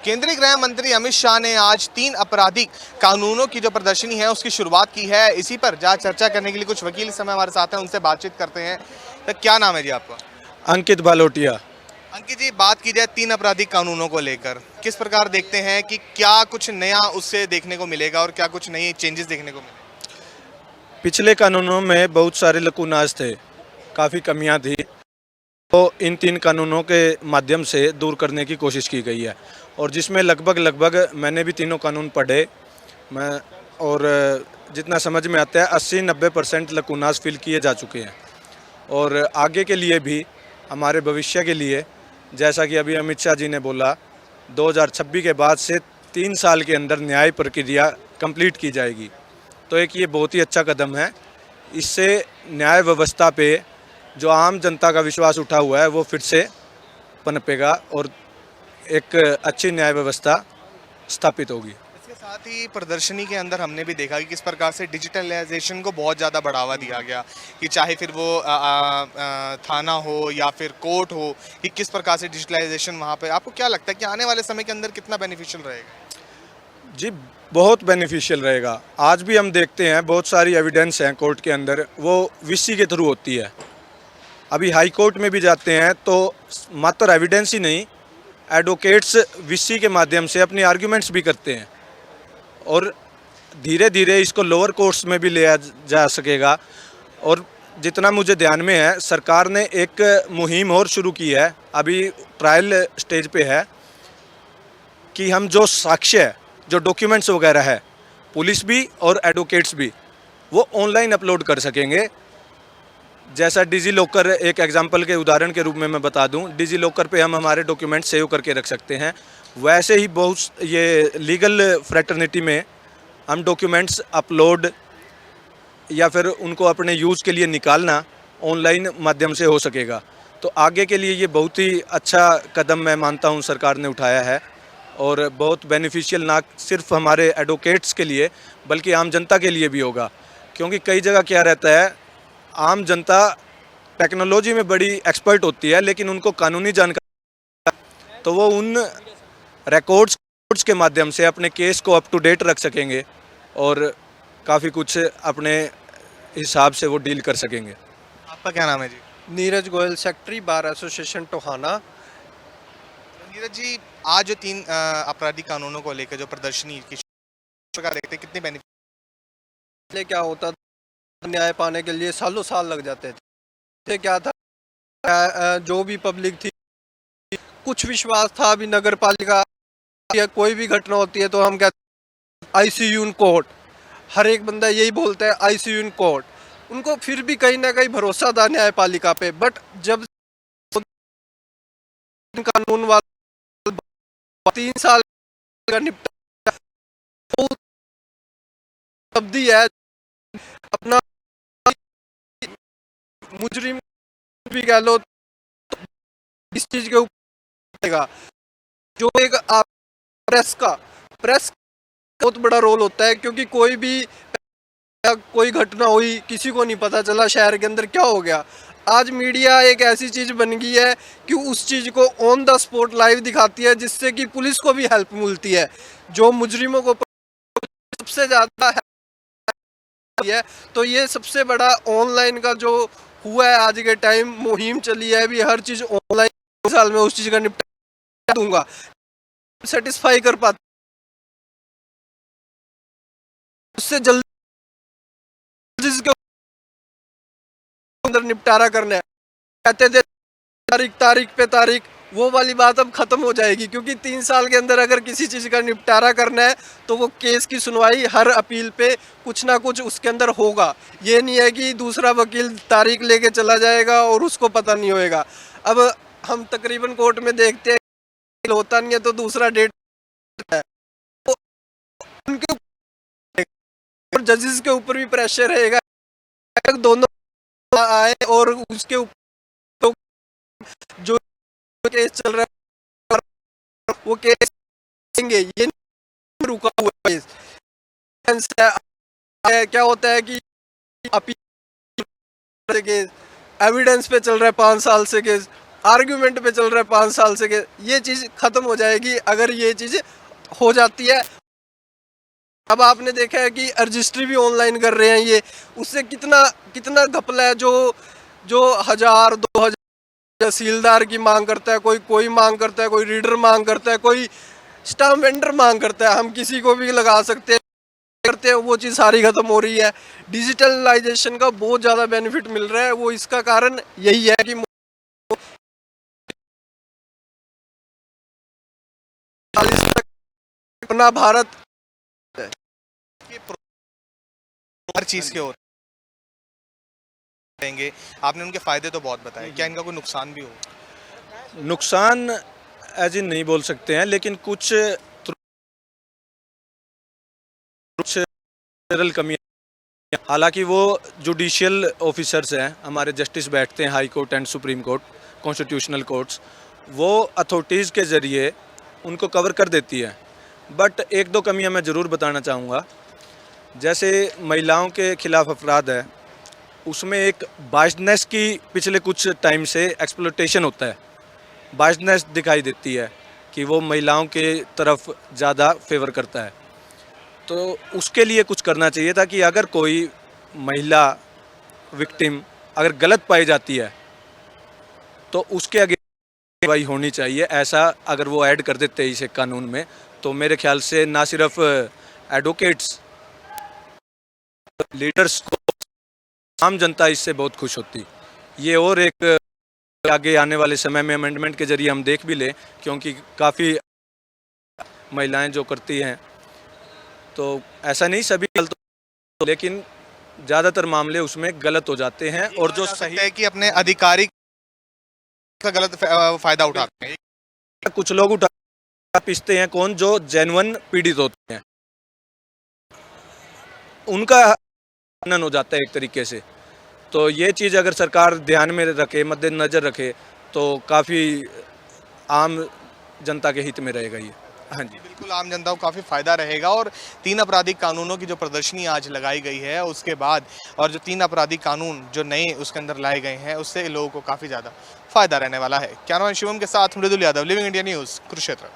केंद्रीय गृह मंत्री अमित शाह ने आज 3 आपराधिक कानूनों की जो प्रदर्शनी है उसकी शुरुआत की है। इसी पर जहाँ चर्चा करने के लिए कुछ वकील इस समय हमारे साथ हैं, उनसे बातचीत करते हैं। तो क्या नाम है जी आपका? अंकित बालोटिया। अंकित जी, बात की जाए 3 आपराधिक कानूनों को लेकर, किस प्रकार देखते हैं कि क्या कुछ नया उससे देखने को मिलेगा और क्या कुछ नई चेंजेस देखने को मिलेगा? पिछले कानूनों में बहुत सारे लकूनाज थे, काफ़ी कमियां थी, तो इन 3 कानूनों के माध्यम से दूर करने की कोशिश की गई है। और जिसमें लगभग मैंने भी तीनों कानून पढ़े मैं, और जितना समझ में आता है 80-90% लकूनाज फिल किए जा चुके हैं। और आगे के लिए भी, हमारे भविष्य के लिए, जैसा कि अभी अमित शाह जी ने बोला, 2026 के बाद से 3 साल के अंदर न्याय प्रक्रिया कंप्लीट की जाएगी। तो एक ये बहुत ही अच्छा कदम है। इससे न्याय व्यवस्था पे जो आम जनता का विश्वास उठा हुआ है वो फिर से पनपेगा और एक अच्छी न्याय व्यवस्था स्थापित होगी। इसके साथ ही प्रदर्शनी के अंदर हमने भी देखा कि किस प्रकार से डिजिटलाइजेशन को बहुत ज़्यादा बढ़ावा दिया गया, कि चाहे फिर वो थाना हो या फिर कोर्ट हो, कि किस प्रकार से डिजिटलाइजेशन वहाँ पे आपको क्या लगता है कि आने वाले समय के अंदर कितना बेनिफिशियल रहेगा? जी, बहुत बेनिफिशियल रहेगा। आज भी हम देखते हैं बहुत सारी एविडेंस हैं कोर्ट के अंदर, वो वीसी के थ्रू होती है। अभी हाई कोर्ट में भी जाते हैं तो मात्र एविडेंस ही नहीं, एडवोकेट्स वीसी के माध्यम से अपनी आर्ग्यूमेंट्स भी करते हैं। और धीरे धीरे इसको लोअर कोर्ट्स में भी ले जा सकेगा। और जितना मुझे ध्यान में है, सरकार ने एक मुहिम और शुरू की है, अभी ट्रायल स्टेज पे है, कि हम जो साक्ष्य, जो डॉक्यूमेंट्स वगैरह है, पुलिस भी और एडवोकेट्स भी वो ऑनलाइन अपलोड कर सकेंगे। जैसा डिजी लॉकर, एक एग्जांपल के उदाहरण के रूप में मैं बता दूं, डिजी लॉकर पे हम हमारे डॉक्यूमेंट सेव करके रख सकते हैं। वैसे ही बहुत ये लीगल फ्रेटर्निटी में हम डॉक्यूमेंट्स अपलोड या फिर उनको अपने यूज़ के लिए निकालना ऑनलाइन माध्यम से हो सकेगा। तो आगे के लिए ये बहुत ही अच्छा कदम मैं मानता हूँ सरकार ने उठाया है, और बहुत बेनिफिशियल ना सिर्फ हमारे एडवोकेट्स के लिए बल्कि आम जनता के लिए भी होगा। क्योंकि कई जगह क्या रहता है, आम जनता टेक्नोलॉजी में बड़ी एक्सपर्ट होती है लेकिन उनको कानूनी जानकारी, तो वो उन रिकॉर्ड्स के माध्यम से अपने केस को अप टू डेट रख सकेंगे और काफ़ी कुछ अपने हिसाब से वो डील कर सकेंगे। आपका क्या नाम है जी? Neeraj Goyal, secretary bar association Tohana. Neeraj ji, आज जो 3 आपराधिक कानूनों को लेकर जो प्रदर्शनी की प्रकार देखते हैं, कितने बेनिफिट? पहले क्या होता था, न्याय पाने के लिए सालों साल लग जाते थे। इससे क्या था, जो भी पब्लिक थी, कुछ विश्वास था। अभी नगर पालिका या कोई भी घटना होती है तो हम कहते हैं आईसीयू इन कोर्ट, हर एक बंदा यही बोलता है आईसीयू इन कोर्ट। उनको फिर भी कहीं ना कहीं भरोसा था न्यायपालिका पे। बट जब कानून वाला 3 साल का निपटा अवधि है, अपना मुजरिम भी कह लो, तो इस चीज के ऊपर जो एक प्रेस का बहुत बड़ा रोल होता है। क्योंकि कोई घटना हुई, किसी को नहीं पता चला शहर के अंदर क्या हो गया। आज मीडिया एक ऐसी चीज बन गई है कि उस चीज को ऑन द स्पॉट लाइव दिखाती है, जिससे कि पुलिस को भी हेल्प मिलती है। जो मुजरिमों को सबसे ज्यादा है, तो ये सबसे बड़ा ऑनलाइन का जो हुआ है आज के टाइम मुहिम चली है, अभी हर चीज ऑनलाइन। साल में उस चीज का निपटा दूंगा, सेटिस्फाई कर पाते, उससे जल्दी जिसके अंदर निपटारा करना है। कहते थे तारीख पे तारीख, वो वाली बात अब खत्म हो जाएगी। क्योंकि 3 साल के अंदर अगर किसी चीज का निपटारा करना है तो वो केस की सुनवाई हर अपील पे कुछ ना कुछ उसके अंदर होगा। ये नहीं है कि दूसरा वकील तारीख लेके चला जाएगा और उसको पता नहीं होएगा। अब हम तकरीबन कोर्ट में देखते हैं होता नहीं है तो दूसरा डेट है, तो उनके ऊपर जजेस के ऊपर भी प्रेशर रहेगा, दोनों आए और उसके ऊपर तो जो केस चल रहा है वो केस देंगे, ये नहीं रुका हुआ केस है। क्या होता है कि अपील केस एविडेंस पे चल रहा है 5 साल से केस, आर्ग्यूमेंट पे चल रहा है 5 साल से कि ये चीज़ खत्म हो जाएगी अगर ये चीज़ हो जाती है। अब आपने देखा है कि रजिस्ट्री भी ऑनलाइन कर रहे हैं ये, उससे कितना कितना घपला है। जो 1000-2000 तहसीलदार की मांग करता है, कोई मांग करता है, कोई रीडर मांग करता है, कोई स्टाम्प वेंडर मांग करता है, हम किसी को भी लगा सकते हैं, वो चीज़ सारी खत्म हो रही है। डिजिटलाइजेशन का बहुत ज़्यादा बेनिफिट मिल रहा है, वो इसका कारण यही है कि अपना भारत हर चीज़ के होते रहेंगे। आपने उनके फायदे तो बहुत बताए, क्या इनका कोई नुकसान भी हो? नुकसान एज इन नहीं बोल सकते हैं, लेकिन कुछ सरल कमियां, हालांकि वो जुडिशियल ऑफिसर्स हैं, हमारे जस्टिस बैठते हैं high court and supreme court, constitutional courts, वो अथॉरिटीज़ के ज़रिए उनको कवर कर देती है। बट एक दो कमियां मैं ज़रूर बताना चाहूँगा। जैसे महिलाओं के खिलाफ अपराध है, उसमें एक बायसनेस की पिछले कुछ टाइम से एक्सप्लॉयटेशन होता है, बायसनेस दिखाई देती है कि वो महिलाओं के तरफ ज़्यादा फेवर करता है। तो उसके लिए कुछ करना चाहिए था कि अगर कोई महिला विक्टिम अगर गलत पाई जाती है तो उसके आगे कार्रवाई होनी चाहिए। ऐसा अगर वो ऐड कर देते इसे कानून में, तो मेरे ख्याल से ना सिर्फ एडवोकेट्स, लीडर्स को, आम जनता इससे बहुत खुश होती। ये और एक आगे आने वाले समय में अमेंडमेंट के जरिए हम देख भी लें, क्योंकि काफ़ी महिलाएं जो करती हैं, तो ऐसा नहीं सभी गलत, लेकिन ज़्यादातर मामले उसमें गलत हो जाते हैं। और जो सही है कि अपने अधिकारी का गलत फायदा उठाते हैं। कुछ लोग उठा पीसते हैं, कौन जो जेन्युइन पीड़ित होते हैं, उनका खनन हो जाता है एक तरीके से। तो ये चीज़ अगर सरकार ध्यान में रखे, मद्देनज़र रखे, तो काफ़ी आम जनता के हित में रहेगा ये। हाँ जी, बिल्कुल आम जनता को काफ़ी फ़ायदा रहेगा। और 3 आपराधिक कानूनों की जो प्रदर्शनी आज लगाई गई है उसके बाद, और जो 3 आपराधिक कानून जो नए उसके अंदर लाए गए हैं, उससे लोगों को काफ़ी ज़्यादा फ़ायदा रहने वाला है। कैमरामैन शिवम के साथ Mridul Yadav, living India news, Kurukshetra.